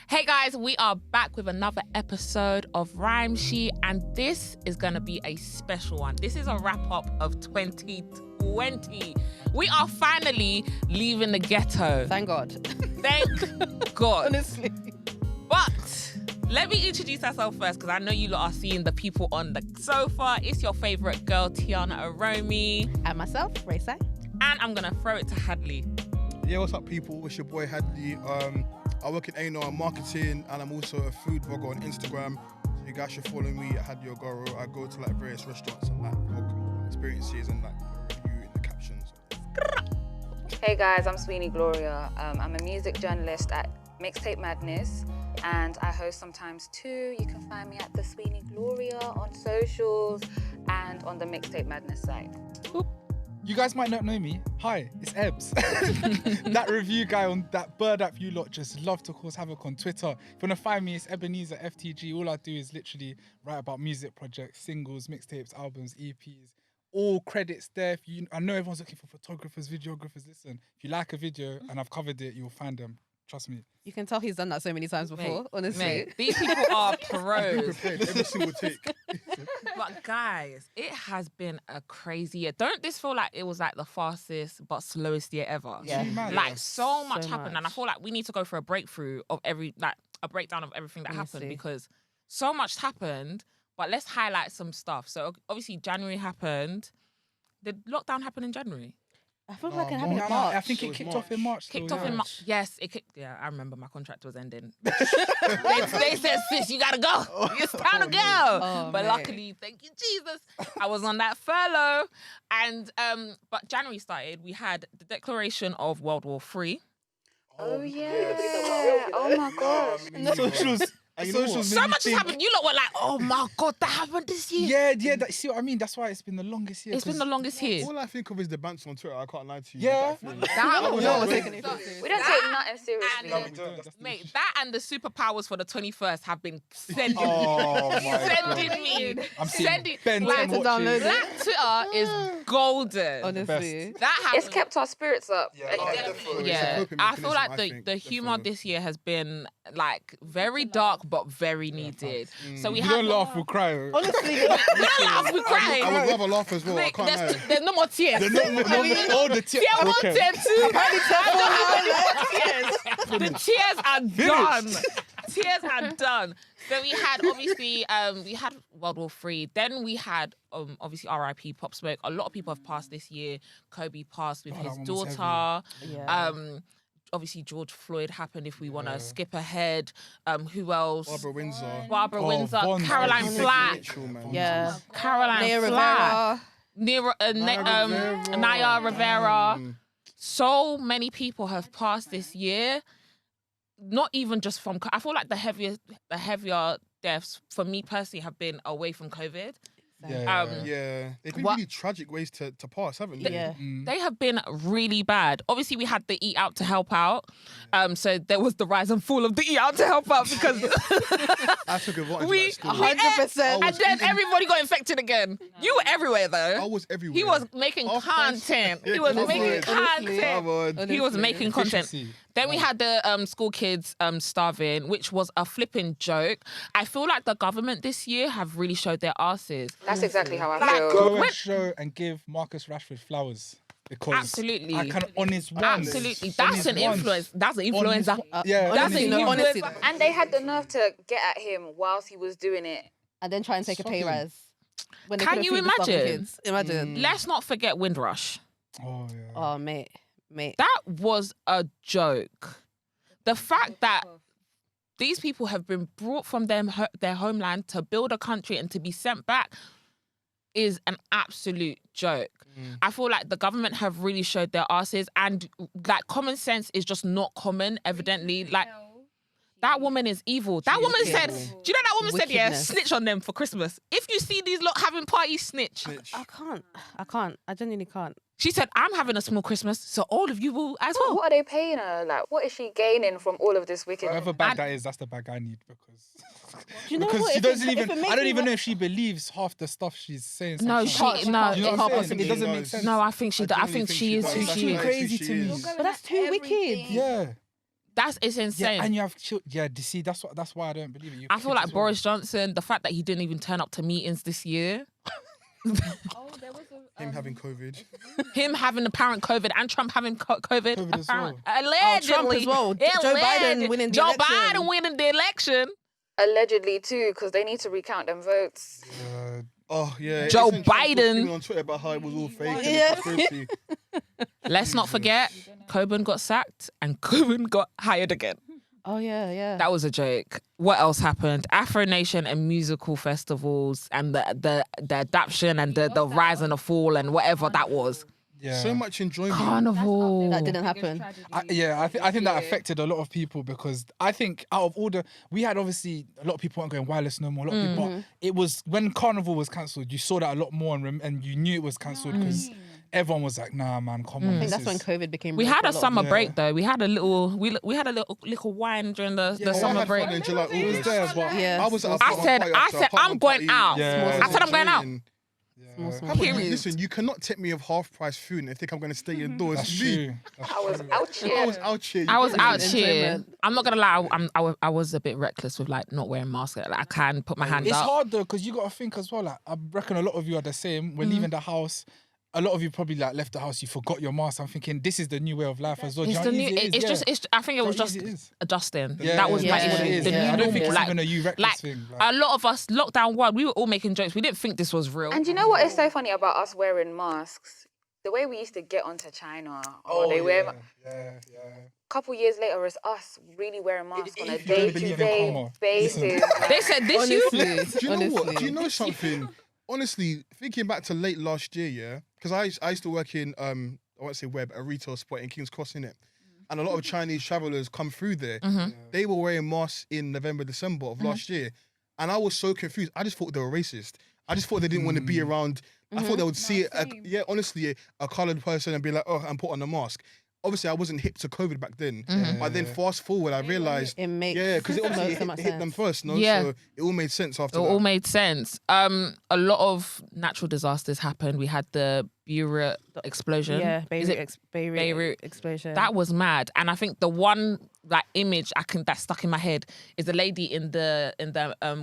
Hey guys, we are back with another episode of Rhymeshe, and this is going to be a special one. This is a wrap-up of 2020. We are finally leaving the ghetto. Thank God. Thank God. Honestly. But let me introduce ourselves first, because I know you lot are seeing the people on the sofa. It's your favourite girl, Teeyana Aromi. And myself, Rhymeshe. And I'm going to throw it to Hadley. Yeah, what's up, people? It's your boy Hadley. I work in A&R marketing, and I'm also a food vlogger on Instagram. So you guys should follow me at Hadley Ogoro. I go to like various restaurants and like vlog experiences and like put a review in the captions. Hey guys, I'm Sweeney Gloria. I'm a music journalist at Mixtape Madness, and I host sometimes too. You can find me at the Sweeney Gloria on socials and on the Mixtape Madness site. You guys might not know me. Hi, it's Ebz. That review guy on that bird app you lot just love to cause havoc on Twitter. If you want to find me, it's Ebenezer FTG. All I do is literally write about music projects, singles, mixtapes, albums, EPs. All credits there. I know everyone's looking for photographers, videographers. Listen, if you like a video and I've covered it, you'll find them. Trust me. You can tell he's done that so many times before, honestly. Mate, these people are pros. Prepared every single take. But guys, it has been a crazy year. Don't this feel like it was like the fastest but slowest year ever? Yeah. Like so much So happened, much. and I feel like we need to go for a breakthrough of a breakdown of everything that happened, Honestly. because so much happened. But let's highlight some stuff. So obviously January happened. Did lockdown happen in January? I feel like it happened in I March. think it kicked off in March. Kicked still, off yeah. in March. Yes, it kicked. Yeah, I remember my contract was ending. they said, sis, you gotta go. It's time to go. Oh, But mate. luckily, thank you, Jesus, I was on that furlough. And but January started. We had the declaration of World War III. Oh yeah! Oh my gosh! Socials. And you know Socials what? made So me much has think- happened. You lot were like, oh my God, that happened this year. Yeah. See what I mean? That's why it's been the longest year. It's been the longest year. All I think of is the banter on Twitter. I can't lie to you. Yeah. That was- No Yeah, one's yeah. taking it seriously. We don't take nothing seriously. No, we don't. That's the Mate, issue. that and the superpowers for the 21st have been sending Oh my sending God. me. I'm seeing Sending Ben like, 10 to download watches. it. Black Twitter is golden. Honestly. That happened. It's kept our spirits up. Yeah, definitely. Yeah, It's a coping I feel like mechanism, the I think, humor definitely. this year has been like very dark but very needed. So we You have don't laugh, we'll cry. Honestly, we laugh, we cry. I would rather laugh as well. Mate, I can't lie. there's no more tears. All the tears. Tier 1, Okay. tier 2. I don't have any more tears. The tears are done. Tears are done. So we had obviously we had World War III. Then we had obviously R.I.P. Pop Smoke. A lot of people have passed this year. Kobe passed with Oh, that his one was daughter. Yeah. Obviously George Floyd happened. If we want to skip ahead, who else? Barbara Windsor. Barbara Oh, Windsor, Vaughn. Caroline Honestly. Flack, Mitchell, man. Yeah. Caroline Naya Flack, Rivera. Naya Rivera. So many people have passed this year. Not even just from. I feel like the heavier deaths for me personally have been away from COVID. Yeah. Yeah, they've been What- really tragic ways to pass, haven't they? Yeah. They have been really bad. Obviously, we had the Eat Out to Help Out. So there was the rise and fall of the Eat Out to Help Out because I took advantage we of that story. 100%. and then everybody got infected again. You were everywhere I though. was everywhere. He was making Half price. content. Yeah, He was come making on. Honestly. content. Come on. He was making content. Efficiency. Then we had the school kids starving, which was a flipping joke. I feel like the government this year have really showed their asses. That's exactly how I Like, feel. Go When- and show and give Marcus Rashford flowers. Because Absolutely. I can on his ones. Absolutely, On that's his an ones. influence. That's an On his influencer. one- Yeah, That's honestly, an no, influencer. honestly. And they had the nerve to get at him whilst he was doing it. And then try and take a pay Shocking. rise. When they Can couldn't you feed the starving imagine? kids. Imagine. Let's not forget Windrush. Oh yeah. Oh, mate. That was a joke. The fact that these people have been brought from their homeland to build a country and to be sent back is an absolute joke. I feel like the government have really showed their asses, and like common sense is just not common, evidently. Like that woman is evil. That is woman said, evil. do you know that woman said, yeah, Wickedness. snitch on them for Christmas. If you see these lot having parties, snitch. I can't. I genuinely can't. She said, I'm having a small Christmas, so all of you will as well. What are they paying her? Like, what is she gaining from all of this wickedness? Whatever bag that is, that's the bag I need because Do you know because what? she If it- doesn't if even. it makes I don't me even wa- know if she believes half the stuff she's saying. No, sometimes. she no. You know it what can't I'm saying? possibly It doesn't be. make sense. No, I think she. I think she is who does. she That's is. crazy to me. But that's too wicked. Yeah. It's insane. Yeah, and you have see, that's why I don't believe it. You I feel kids like as well. Boris Johnson, the fact that he didn't even turn up to meetings this year, Oh, there was a Him having COVID. him having apparent COVID and Trump having COVID, COVID as apparent, well. allegedly. Trump as well. Joe Biden winning the Joe election. Biden winning the election. allegedly too, because they need to recount them votes. Oh yeah. Joe isn't Trump Biden. screaming on Twitter about how it was all fake and Yeah. conspiracy. Let's not forget, Coburn got sacked and Coburn got hired again. Oh yeah. That was a joke. What else happened? Afro Nation and musical festivals and the adaptation and the rise and the fall and whatever that was. Yeah. So much enjoyment. Carnival. That didn't happen. I think that affected a lot of people because I think out of all we had obviously a lot of people weren't going wireless no more. A lot of people, but it was when Carnival was cancelled, you saw that a lot more and you knew it was cancelled because everyone was like, nah, man, come on. I think that's when COVID became. We real had for a lot of summer people. break though. We had a little wine during the I summer had break. fun in July, It was August. there, but Yeah. I was at a I party said, after a I'm going party. out. Yeah. I said I'm going out. How about you? Listen, you cannot take me of half price food and think I'm going to stay indoors. That's Me. true. I was out I here. was out here. I was out Enjoyment. here. I'm not gonna lie. I was a bit reckless with like not wearing masks. Like, I can put my hand It's up. hard though because you got to think as well. Like I reckon a lot of you are the same. We're leaving the house. A lot of you probably like left the house. You forgot your mask. I'm thinking this is the new way of life as well. Do It's you the know how new. easy it is? It's just. Yeah. It's. I think it was How just easy it is. adjusting. Yeah, That was my that's what issue. it is, The yeah. new I don't think normal. it's Like, even a you reckless like thing. a lot of us lockdown one, we were all making jokes. We didn't think this was real. And you know what is so funny about us wearing masks? The way we used to get onto China, or they wear. yeah. Couple years later, it's us really wearing masks on a If you don't believe in day-to-day karma, basis. They said this you. Honestly, Do you know what? Do honestly. you know something? Honestly, thinking back to late last year, yeah, because I used to work in I won't say web, a retail spot in King's Cross, innit? And a lot of Chinese travelers come through there. They were wearing masks in November, December of last year, and I was so confused. I just thought they were racist. I just thought they didn't want to be around. I thought they would see honestly, a coloured person and be like, oh, and put on a mask. Obviously, I wasn't hip to COVID back then. But then fast forward, I realised, It makes because it obviously so much hit them sense. first, no? Yeah. So it all made sense after It that. all made sense. A lot of natural disasters happened. We had the Beirut explosion. Yeah, Is it Beirut explosion. That was mad. And I think the one like image that stuck in my head is the lady in the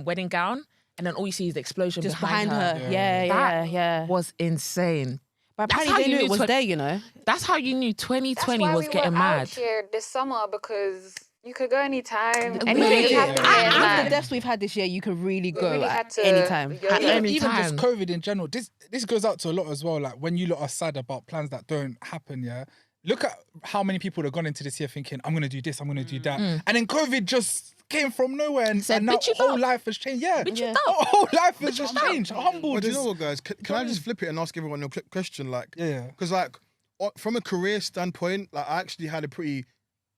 wedding gown, and then all you see is the explosion just behind behind her. Yeah, That yeah. was insane. But That's apparently how they you knew knew it was there, you know. That's how you knew That's 2020 why was we getting were mad. out here this summer, because you could go anytime. Really? Anything is happening. After like, the deaths we've had this year, you could really go really at had to- anytime. Yeah. At Yeah. any Even just time. COVID in general. This goes out to a lot as well. Like when you lot are sad about plans that don't happen, yeah. Look at how many people have gone into this year thinking, I'm gonna do this, I'm gonna do that. And then COVID just came from nowhere and Said, now "Bitch, you whole don't." life has changed. Yeah. Bitch, you Yeah. don't. Whole life has just changed. Humble. But do you just- know what, guys? Can I just flip it and ask everyone a question? Like, Yeah. because like from a career standpoint, like I actually had a pretty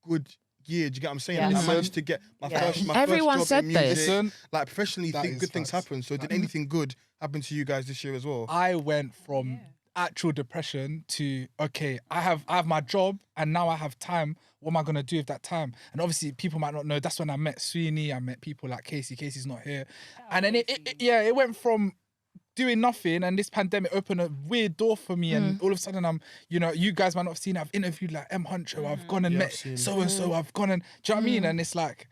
good year. Do you get what I'm saying? Yeah. Like, I managed to get my Yeah. first Everyone job said in this. music. Listen, Like professionally, That is good things facts. happen. So did anything good happen to you guys this year as well? I went from actual depression to okay, I have my job and now I have time. What am I gonna do with that time? And obviously people might not know. That's when I met Sweeney. I met people like Casey. Casey's not here, and then it went from doing nothing, and this pandemic opened a weird door for me, and all of a sudden I'm, you guys might not have seen it. I've interviewed like M Huncho. I've gone and Yeah, I've met seen it. so and so. I've gone and do you know what I mean? And it's like.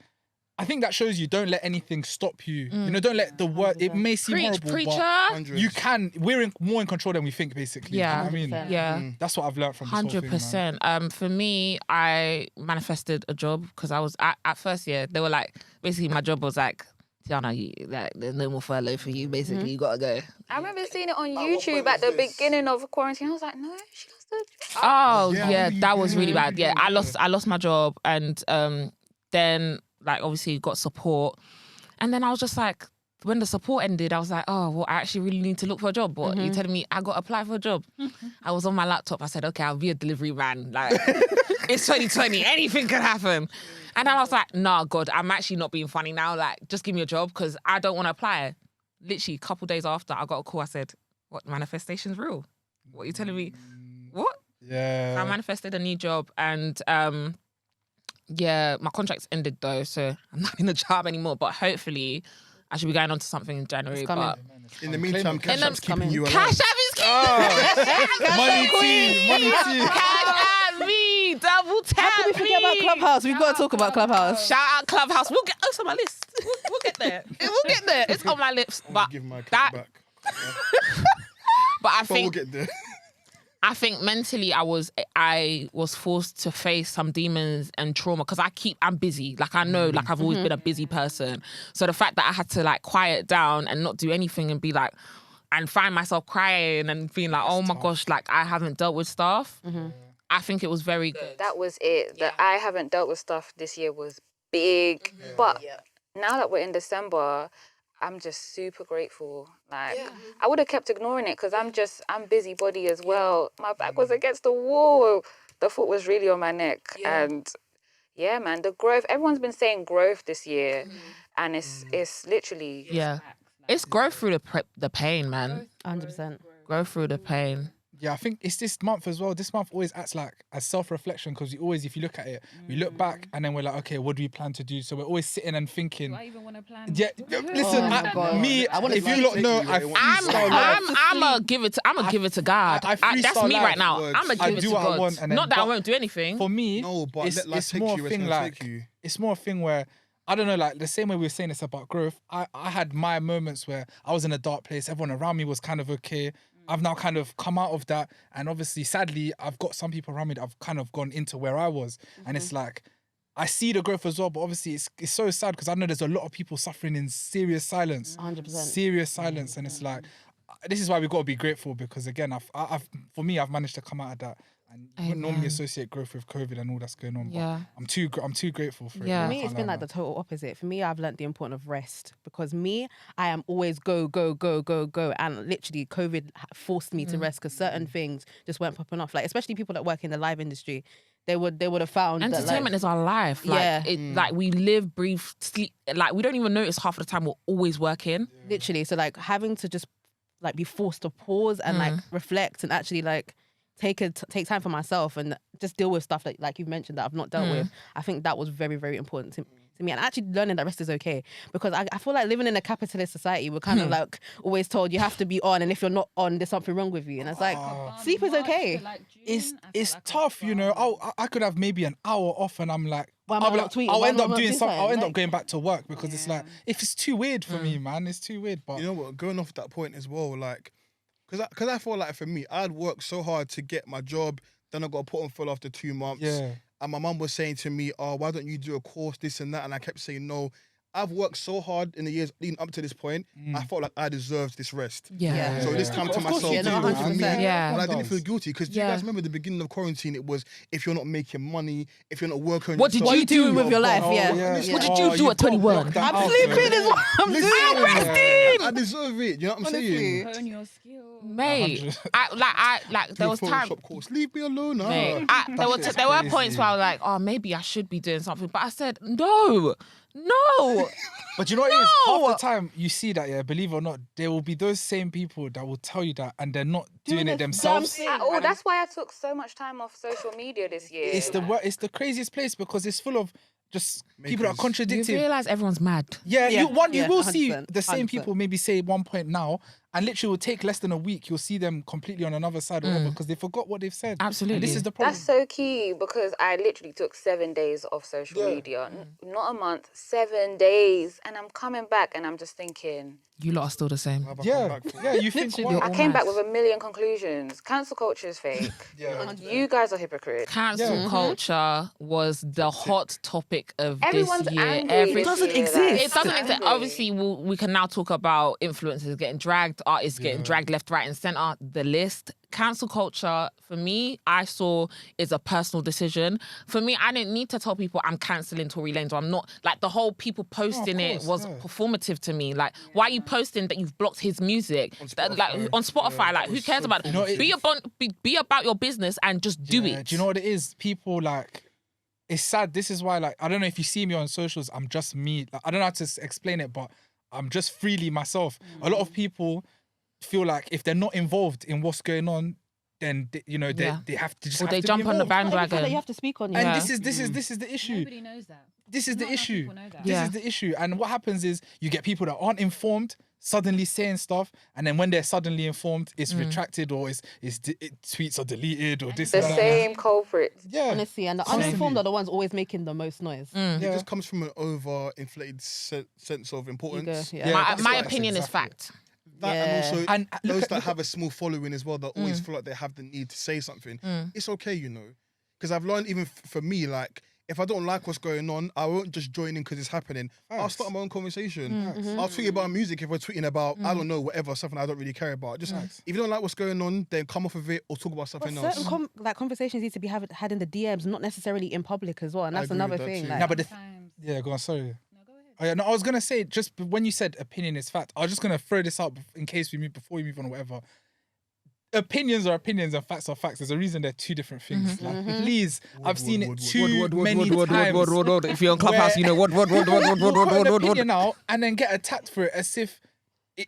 I think that shows you don't let anything stop you. Don't let the word. It may seem Preach, horrible, preacher. but Hundreds. you can. We're more in control than we think, basically. Yeah. Do you know what I mean? 100%. Yeah. That's what I've learned from this whole thing, man. 100%. For me, I manifested a job because I was at first, yeah, they were like, basically my job was like, Teeyana, like, there's no more furlough for you, basically, you gotta go. I remember seeing it on YouTube at the beginning of quarantine. I was like, no, she lost her job. Oh Yeah, yeah, you- that was really yeah, bad. Yeah, I lost my job, and then like obviously got support, and then I was just like, when the support ended, I was like, oh well, I actually really need to look for a job. What you telling me? I got to apply for a job. I was on my laptop. I said, okay, I'll be a delivery man. Like it's 2020, anything could happen. And then I was like, nah, God, I'm actually not being funny now. Like, just give me a job because I don't want to apply. Literally, a couple days after, I got a call. I said, what, manifestation's real? What are you telling me? What? Yeah. I manifested a new job, and yeah, my contract's ended though, so I'm not in a job anymore. But hopefully, I should be going on to something in January. It's coming. But In the meantime, Cash And App's keeping coming. you alive. Cash App is Money team. Cash App me. double tap How can we forget about Clubhouse? We've got to talk about Clubhouse. Shout out Clubhouse. We'll get. Oh, it's on my list. We'll get there. We'll get there. It's on my lips. But Give my cat that. back. But I But we'll think. get there. I think mentally I was forced to face some demons and trauma because I'm busy. Like I know, like I've always been a busy person. So the fact that I had to like quiet down and not do anything and be like, and find myself crying and being like, oh my gosh, like I haven't dealt with stuff. I think it was very good. That was it. That I haven't dealt with stuff this year was big. But now that we're in December, I'm just super grateful. Like I would have kept ignoring it because I'm busybody as well. My back was against the wall. The foot was really on my neck. And yeah, man, the growth. Everyone's been saying growth this year, and it's literally It's growth through the pain, man. 100%. Go through the pain. Yeah, I think it's this month as well. This month always acts like a self-reflection because we always, if you look at it, we look back and then we're like, okay, what do we plan to do? So we're always sitting and thinking. Do I even want to plan? Yeah, listen, my God. me, I wanna if you see lot it. know, I freestyle life. I'm gonna give it to God. I That's freestyle me life. right now. I'm gonna I give it do to what I God. want and then- Not that I but won't do anything. For me, No, but it's, let life it's take more you a where it's thing gonna like, take you. it's more a thing where, I don't know, like the same way we were saying it's about growth, I had my moments where I was in a dark place, everyone around me was kind of okay. I've now kind of come out of that, and obviously, sadly, I've got some people around me that I've kind of gone into where I was, and it's like, I see the growth as well, but obviously it's so sad because I know there's a lot of people suffering in serious silence. 100%. Serious silence, and it's like, this is why we've got to be grateful because again, for me, I've managed to come out of that. And you wouldn't normally associate growth with COVID and all that's going on. Yeah. But I'm too grateful for it. Yeah. For I me, can't it's been lie, like the man. total opposite. For me, I've learnt the importance of rest because I am always go, go, go, go, go. And literally COVID forced me to rest because certain things just weren't popping off. Like, especially people that work in the live industry, they would have found that, Entertainment like, is our life. Like, like we live, breathe, sleep. Like we don't even notice half of the time we're always working. literally. So like having to just like be forced to pause and like reflect and actually like take time for myself and just deal with stuff that, like you've mentioned, that I've not dealt with. I think that was very, very important to me, and actually learning that rest is okay, because I feel like living in a capitalist society, we're kind of like always told you have to be on, and if you're not on, there's something wrong with you, and it's like sleep is okay. It's tough, you know. I could have maybe an hour off, and I'm like, Why am I I'll be not like, tweeting? I'll Why end am I up not doing doing something. I'll something? end up Like- going back to work because it's like, if it's too weird for me, man, it's too weird. But You know what? Going off that point as well, like, because I feel like for me, I'd worked so hard to get my job, then I got put on full after 2 months. yeah, And my mum was saying to me, oh, why don't you do a course, this and that? And I kept saying no. I've worked so hard in the years leading up to this point. I felt like I deserved this rest. Yeah. So this time to Of course, myself, yeah, no, do it for 100%. me. Yeah. And I didn't feel guilty because do you Yeah. guys remember the beginning of quarantine? It was if you're not making money, if you're not working. on What did yourself, you do with your life? bum. Yeah. And What did you do at 21? I'm sleeping is what I'm Listen, doing. I deserve it. You know what I'm saying? Hone your skills. Mate, 100. there was Do a time. Photoshop course. Leave me alone. Mate, there were shit's points crazy. where I was like, oh, maybe I should be doing something, but I said no. But you know what it is? No! Half the time you see that, yeah, believe it or not, there will be those same people that will tell you that and they're not doing it the themselves. damn thing. Oh, that's why I took so much time off social media this year. It's the craziest place because it's full of just people that are Makers. You contradicting. realise everyone's mad. Yeah, Yeah, you will see 100%, the same 100%. people maybe say one point now, and literally will take less than a week. You'll see them completely on another side or whatever because they forgot what they've said. Absolutely. And this is the problem. That's so key because I literally took 7 days off social media. Not a month, 7 days. And I'm coming back and I'm just thinking, You lot are still the same. Yeah, you think Literally. what? I came back with a million conclusions. Cancel culture is fake. You guys are hypocrites. Cancel culture was the hot topic of Everyone's this year. angry this doesn't year, exist. like, It doesn't exist. angry. Obviously, we can now talk about influencers getting dragged, artists getting dragged left, right, and center. The list. Cancel culture, for me, I saw is a personal decision. For me, I didn't need to tell people I'm cancelling Tory Lanez or I'm not. Like, the whole people posting it was performative to me. Like, why are you posting that you've blocked his music? On Spotify, like, who cares about it? know, Be about your business and just do it. Do you know what it is? People like, it's sad. This is why, like, I don't know if you see me on socials, I'm just me. Like, I don't know how to explain it, but I'm just freely myself. A lot of people feel like if they're not involved in what's going on, then they have to just Or have they to jump be on the involved. bandwagon. That you have to speak on. And Yeah. this is the issue. Nobody knows that. This is the Not enough issue. people know that. This Yeah. is the issue. And what happens is you get people that aren't informed, suddenly saying stuff, and then when they're suddenly informed, it's retracted or tweets are deleted or this The and that. same culprits. Yeah. Honestly, and the Constantly. uninformed are the ones always making the most noise. It just comes from an over-inflated sense of importance. Yeah. Yeah. My that's opinion is exactly fact. That Yeah. and also And look those at- that look have a small following as well that always feel like they have the need to say something. It's okay, you know, because I've learned even for me, like if I don't like what's going on, I won't just join in because it's happening. I'll start my own conversation. I'll tweet about music if we're tweeting about I don't know whatever something I don't really care about. Just if you don't like what's going on, then come off of it or talk about But something certain else. conversations need to be had in the DMs, not necessarily in public as well. And I that's agree with another that thing. too. Like, No, but yeah, go on. Sorry. Oh, yeah, no, I was gonna say just when you said opinion is fact, I was just gonna throw this out in case before we move on or whatever. Opinions are opinions and facts are facts. There's a reason they're two different things. Like, please, I've seen it too many times. If you're on Clubhouse, you know what. You'll put an opinion out and then get attacked for it as if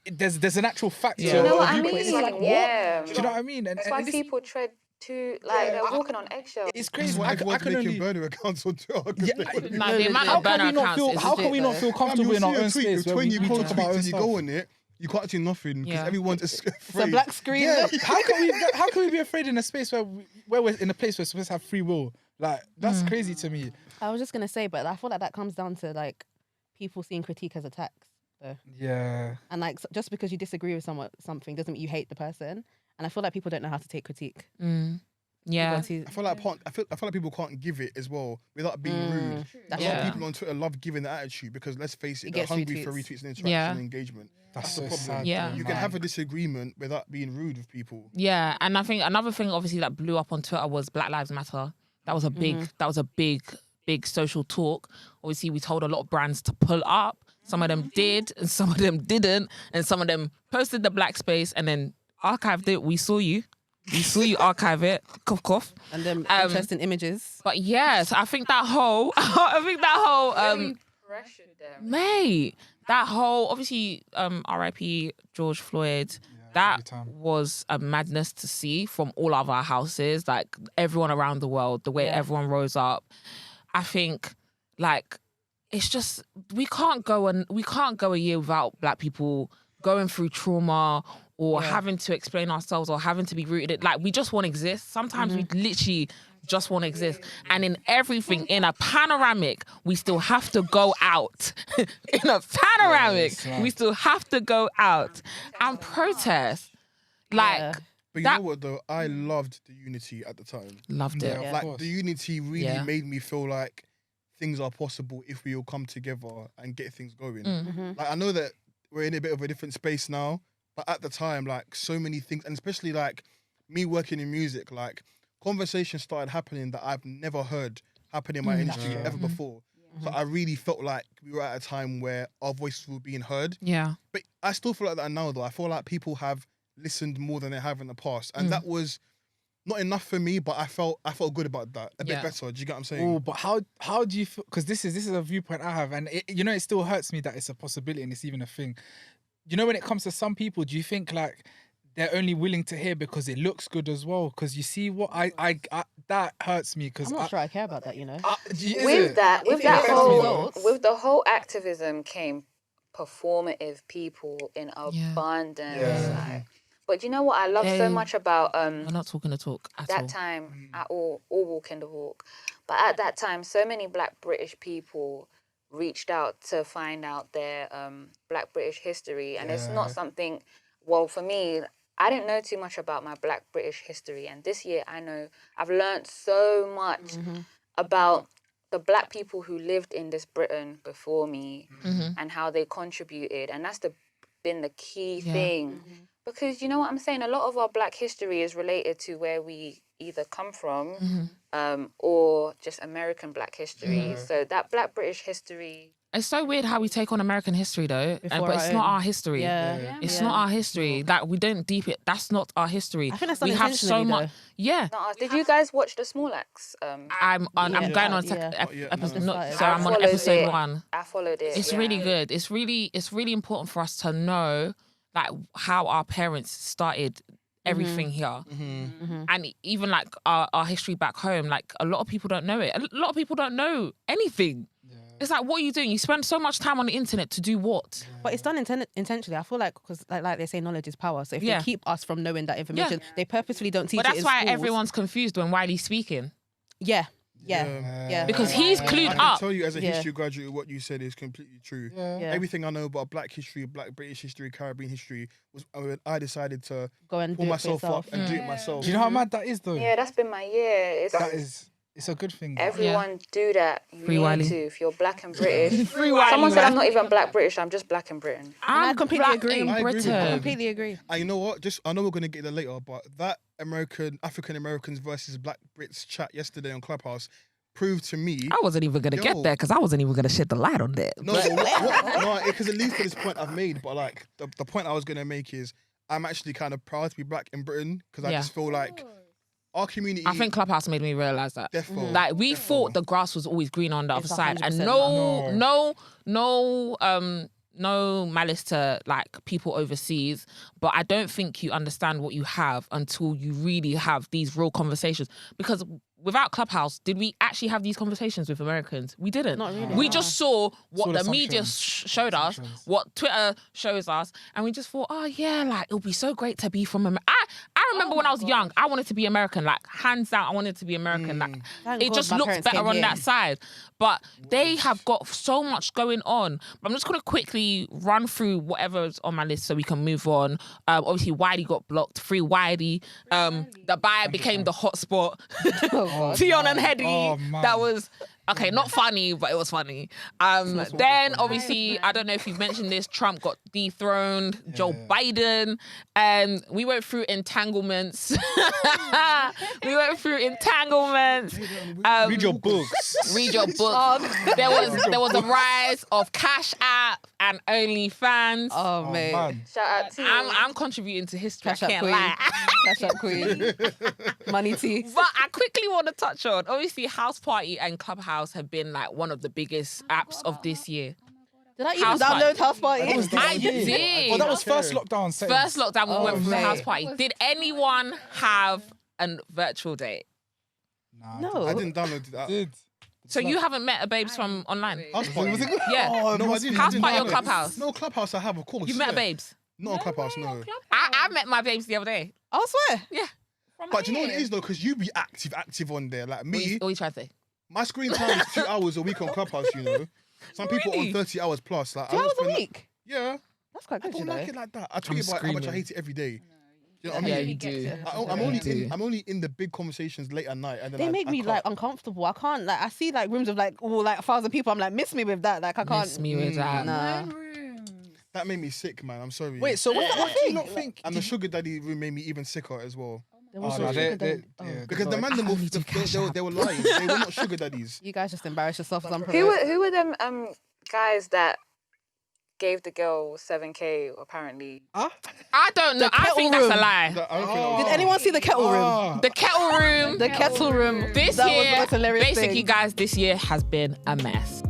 there's an actual fact. Yeah. to You know your what I viewpoint. mean? It's like what? Yeah. Do you know what I mean? And That's why this- people tread too, like, they're walking on eggshells. it's This is crazy. why I everyone's can making only. burner accounts on Twitter. 'cause Yeah, they wanna be- Nah, the amount How of can burner we not accounts feel? is How can we not ridiculous. feel Fam, comfortable you'll in our see a own tweet space with where 20 we quote talk about our tweets own and you stuff? go on it, you can't do nothing because Yeah. everyone's it's afraid. a black screen. Yeah, how can we be afraid in a space where we're in a place where we're supposed to have free will? Like that's crazy to me. I was just gonna say, but I feel like that comes down to like people seeing critique as attacks. So. Yeah. And like just because you disagree with something doesn't mean you hate the person. And I feel like people don't know how to take critique. Yeah. Because I feel like people can't give it as well without being rude. A lot Yeah. of people on Twitter love giving the attitude because let's face it, It they're gets hungry for retweets. retweets and interaction Yeah. and engagement. That's the so problem. sad. Yeah. You can have a disagreement without being rude with people. Yeah, and I think another thing obviously that blew up on Twitter was Black Lives Matter. That was a big social talk. Obviously, we told a lot of brands to pull up. Some of them did, and some of them didn't, and some of them posted the black space and then archived it. We saw you archive it. Cough cough. and then interesting images. But yes, I think that whole Pressured them. mate, that whole obviously R.I.P. George Floyd. That big time. was a madness to see from all of our houses, like everyone around the world, the way everyone rose up. I think, like, it's just we can't go a year without Black people going through trauma or having to explain ourselves or having to be rooted. Like, we just want to exist. Sometimes we literally just want to exist. And in everything, in a panoramic, we still have to go out. In a panoramic, we still have to go out and protest. Like, Yeah. But you That- know what though? I loved the unity at the time. loved it. Yeah. Of Like course. the unity really Yeah. made me feel like things are possible if we all come together and get things going. Like I know that we're in a bit of a different space now, but at the time, like so many things, and especially like me working in music, like conversations started happening that I've never heard happen in my industry ever before. So I really felt like we were at a time where our voices were being heard. Yeah. But I still feel like that now though. I feel like people have listened more than they have in the past. And that was not enough for me, but I felt good about that. A bit Yeah. better. Do you get what I'm saying? Oh, but how do you feel? Because this is a viewpoint I have, and it still hurts me that it's a possibility and it's even a thing. You know, when it comes to some people, do you think like they're only willing to hear because it looks good as well? Because you see what I that hurts me. Because I'm not sure I care about that, you know. With that If it gets results. with the whole activism came performative people in abundance. Yeah. Like, but you know what I love so much about We're not talking the talk at all. that time at all walking the walk. But at that time, so many Black British people reached out to find out their Black British history, and it's not something. Well, for me, I didn't know too much about my Black British history, and this year I've learned so much about the Black people who lived in this Britain before me and how they contributed, and that's been the key thing. Because you know what I'm saying? A lot of our Black history is related to where we either come from or just American Black history. So that Black British history... It's so weird how we take on American history though, Before but it's our not own. our history. Yeah. It's not our history. Like we don't deep it. That's not our history. I think that's we have so unintentionally, much. though. Yeah. Did you guys watch the Small Axe? I'm going on Yeah. episode. No. So I'm on followed episode it. 1. I followed it. It's really good. It's really important for us to know like how our parents started everything here, and even like our history back home. Like a lot of people don't know it. A lot of people don't know anything. It's like, what are you doing? You spend so much time on the internet to do what? But it's done intentionally. I feel like, because like they say, knowledge is power. So if they keep us from knowing that information, they purposefully don't teach it. But that's in why schools. everyone's confused when Wiley's speaking. Yeah. Because he's clued I can up. tell you as a history graduate, what you said is completely true. Yeah. Everything I know about Black history, Black British history, Caribbean history was when I decided to Go and pull do it for myself yourself. up and do it myself. Do you know how mad that is, though? Yeah, that's been my year. It's a good thing. Everyone do that. You Free need Wiley. to if you're Black and British. Free Wiley, Someone said man. I'm not even Black British. I'm just Black in Britain. I completely Black agree. in I agree with Britain. that. Completely agree. And you know what? I know we're gonna get there later, but that African Americans versus Black Brits chat yesterday on Clubhouse proved to me. I wasn't even going to get there because I wasn't even going to shed the light on that. No, because it leads to this point I've made. But like the point I was gonna make is I'm actually kind of proud to be Black in Britain because I just feel like our community. I think Clubhouse made me realise that. Defo, Like, we thought the grass was always green on the other It's side. And 100% no malice to like people overseas, but I don't think you understand what you have until you really have these real conversations. Because without Clubhouse, did we actually have these conversations with Americans? We didn't. Not really. We just saw what Saw the the media assumptions. showed us, what Twitter shows us, and we just thought, oh yeah, like it'll be so great to be from America. I remember when I was young, I wanted to be American, like hands down, I wanted to be American. Like Thank it God just my looks parents better came on here. that side. But they have got so much going on. I'm just gonna quickly run through whatever's on my list so we can move on. Obviously, Wiley got blocked. Free Wiley. The buyer became the hotspot. Teeyana and Hadley. Oh, man. That was okay, not funny, but it was funny. Then obviously, I don't know if you've mentioned this, Trump got dethroned, Joe Biden, and we went through entanglements. Read your books. Read your book. There was a rise of Cash App and OnlyFans. Oh, mate. Man. Shout out to you. I'm contributing to history. Cash I App can't queen. lie. Cash App queen. Money tea. But I quickly want to touch on, obviously, House Party and Clubhouse have been like one of the biggest apps of this year. Did I even House download Party. House Party? I did. Well, that was first lockdown. Settings. First lockdown, we went through the mate. House Party. Did anyone have a virtual date? Nah, No. I didn't download that. Did. So you haven't met a babes from online? House Party. Was it good? Yeah. Oh, No, I didn't. House I didn't Party or download it. Clubhouse? No, Clubhouse I have, of course. You met a yeah. babes? Not on Clubhouse, no. I met my babes the other day. I swear. Yeah. But do you know what it is though? Because you be active on there. Like me, What you trying to say? my screen time is 2 hours a week on Clubhouse, you know. Some people Really? on 30 hours plus. Like, 2 I hours don't a spend week. Yeah. That's quite I good, don't you know. like it like that. I tell you about how much I screaming. hate it every day. You know what I Yeah, mean? you do. I'm only in the big conversations late at night, and then They I make me can't. like uncomfortable. I can't like. I see like rooms of like all like 1,000 people. I'm like, miss me with that. Like I can't. Miss me with that. Nah. That made me sick, man. I'm sorry. Wait, so what do you not think? and the sugar daddy room made me even sicker as well. There Oh, was no, no they- sugar daddy. Oh. yeah, Because the man, I only do Cash they were lying. They were not sugar daddies. You guys just embarrass yourself as Who were them guys that gave the girl 7K apparently? I don't know. The I kettle think that's a room. lie. I don't think that Did was- anyone see the kettle room? Ah. The kettle room. The kettle room. This That was the year, most hilarious basically, thing. guys, this year has been a mess.